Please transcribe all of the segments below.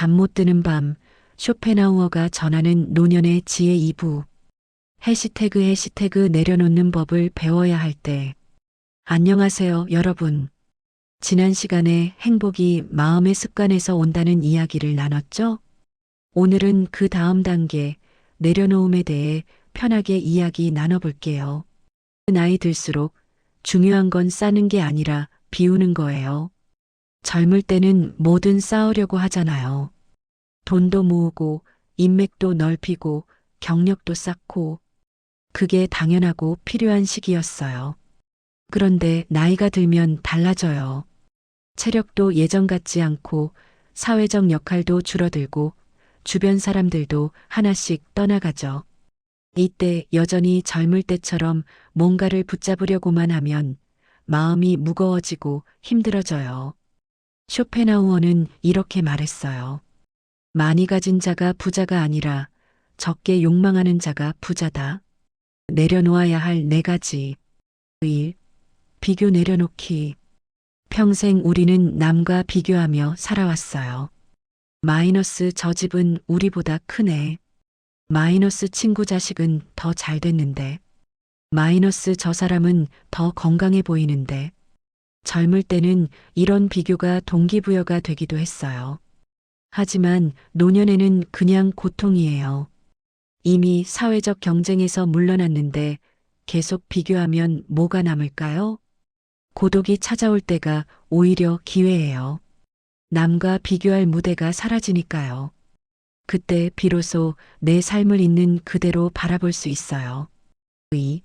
잠 못 드는 밤, 쇼펜하우어가 전하는 노년의 지혜 2부. 해시태그 내려놓는 법을 배워야 할 때. 안녕하세요, 여러분. 지난 시간에 행복이 마음의 습관에서 온다는 이야기를 나눴죠? 오늘은 그 다음 단계, 내려놓음에 대해 편하게 이야기 나눠볼게요. 나이 들수록 중요한 건 쌓는 게 아니라 비우는 거예요. 젊을 때는 뭐든 쌓으려고 하잖아요. 돈도 모으고, 인맥도 넓히고, 경력도 쌓고, 그게 당연하고 필요한 시기였어요. 그런데 나이가 들면 달라져요. 체력도 예전 같지 않고, 사회적 역할도 줄어들고, 주변 사람들도 하나씩 떠나가죠. 이때 여전히 젊을 때처럼 뭔가를 붙잡으려고만 하면 마음이 무거워지고 힘들어져요. 쇼펜하우어는 이렇게 말했어요. 많이 가진 자가 부자가 아니라 적게 욕망하는 자가 부자다. 내려놓아야 할 4가지. 1. 비교 내려놓기. 평생 우리는 남과 비교하며 살아왔어요. 마이너스 저 집은 우리보다 크네. 마이너스 친구 자식은 더 잘 됐는데. 마이너스 저 사람은 더 건강해 보이는데. 젊을 때는 이런 비교가 동기부여가 되기도 했어요. 하지만 노년에는 그냥 고통이에요. 이미 사회적 경쟁에서 물러났는데 계속 비교하면 뭐가 남을까요? 고독이 찾아올 때가 오히려 기회예요. 남과 비교할 무대가 사라지니까요. 그때 비로소 내 삶을 있는 그대로 바라볼 수 있어요. 2.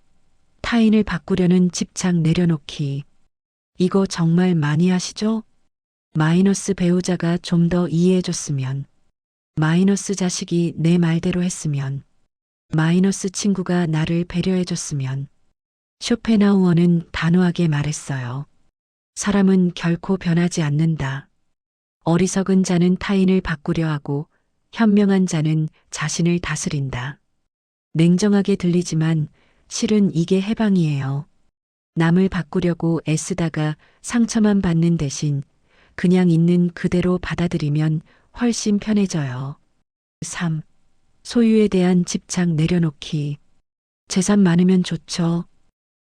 타인을 바꾸려는 집착 내려놓기. 이거 정말 많이 하시죠? 마이너스 배우자가 좀 더 이해해줬으면, 마이너스 자식이 내 말대로 했으면, 마이너스 친구가 나를 배려해줬으면. 쇼펜하우어는 단호하게 말했어요. 사람은 결코 변하지 않는다. 어리석은 자는 타인을 바꾸려 하고 현명한 자는 자신을 다스린다. 냉정하게 들리지만 실은 이게 해방이에요. 남을 바꾸려고 애쓰다가 상처만 받는 대신 그냥 있는 그대로 받아들이면 훨씬 편해져요. 3. 소유에 대한 집착 내려놓기. 재산 많으면 좋죠.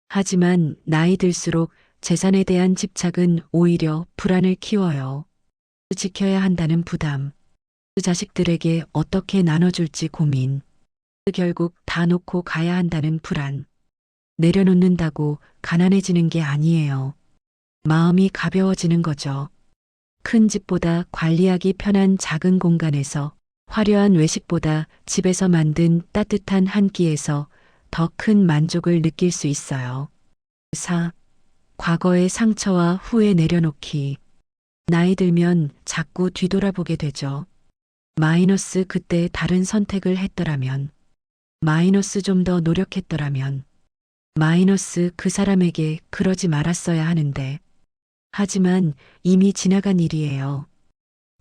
하지만 나이 들수록 재산에 대한 집착은 오히려 불안을 키워요. 지켜야 한다는 부담. 자식들에게 어떻게 나눠줄지 고민. 결국 다 놓고 가야 한다는 불안. 내려놓는다고 가난해지는 게 아니에요. 마음이 가벼워지는 거죠. 큰 집보다 관리하기 편한 작은 공간에서, 화려한 외식보다 집에서 만든 따뜻한 한 끼에서 더 큰 만족을 느낄 수 있어요. 4. 과거의 상처와 후회 내려놓기. 나이 들면 자꾸 뒤돌아보게 되죠. 마이너스 그때 다른 선택을 했더라면, 마이너스 좀 더 노력했더라면, 마이너스 그 사람에게 그러지 말았어야 하는데. 하지만 이미 지나간 일이에요.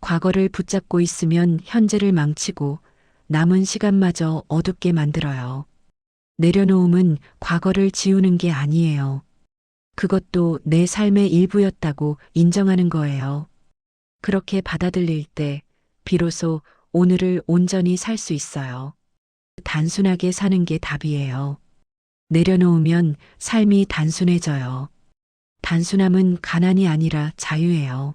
과거를 붙잡고 있으면 현재를 망치고 남은 시간마저 어둡게 만들어요. 내려놓음은 과거를 지우는 게 아니에요. 그것도 내 삶의 일부였다고 인정하는 거예요. 그렇게 받아들일 때 비로소 오늘을 온전히 살 수 있어요. 단순하게 사는 게 답이에요. 내려놓으면 삶이 단순해져요. 단순함은 가난이 아니라 자유예요.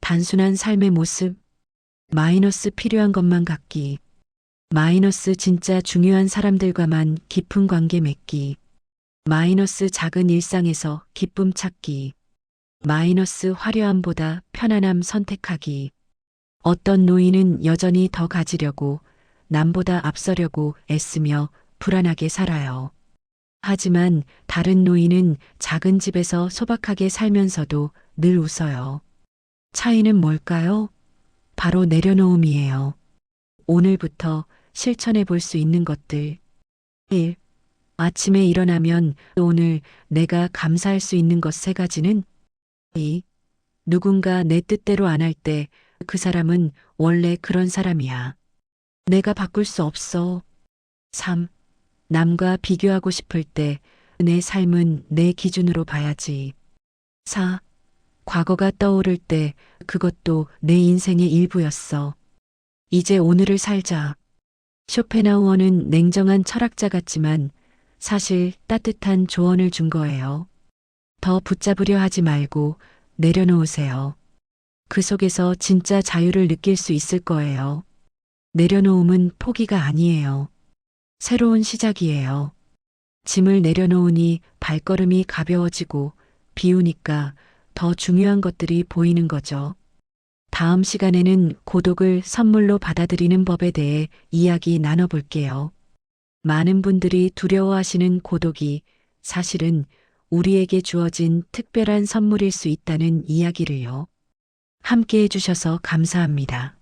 단순한 삶의 모습, 마이너스 필요한 것만 갖기, 마이너스 진짜 중요한 사람들과만 깊은 관계 맺기, 마이너스 작은 일상에서 기쁨 찾기, 마이너스 화려함보다 편안함 선택하기. 어떤 노인은 여전히 더 가지려고, 남보다 앞서려고 애쓰며 불안하게 살아요. 하지만 다른 노인은 작은 집에서 소박하게 살면서도 늘 웃어요. 차이는 뭘까요? 바로 내려놓음이에요. 오늘부터 실천해 볼 수 있는 것들. 1. 아침에 일어나면 오늘 내가 감사할 수 있는 것 3가지는. 2. 누군가 내 뜻대로 안 할 때 그 사람은 원래 그런 사람이야. 내가 바꿀 수 없어. 3. 남과 비교하고 싶을 때 내 삶은 내 기준으로 봐야지. 4. 과거가 떠오를 때 그것도 내 인생의 일부였어. 이제 오늘을 살자. 쇼펜하우어는 냉정한 철학자 같지만 사실 따뜻한 조언을 준 거예요. 더 붙잡으려 하지 말고 내려놓으세요. 그 속에서 진짜 자유를 느낄 수 있을 거예요. 내려놓음은 포기가 아니에요. 새로운 시작이에요. 짐을 내려놓으니 발걸음이 가벼워지고 비우니까 더 중요한 것들이 보이는 거죠. 다음 시간에는 고독을 선물로 받아들이는 법에 대해 이야기 나눠볼게요. 많은 분들이 두려워하시는 고독이 사실은 우리에게 주어진 특별한 선물일 수 있다는 이야기를요. 함께 해주셔서 감사합니다.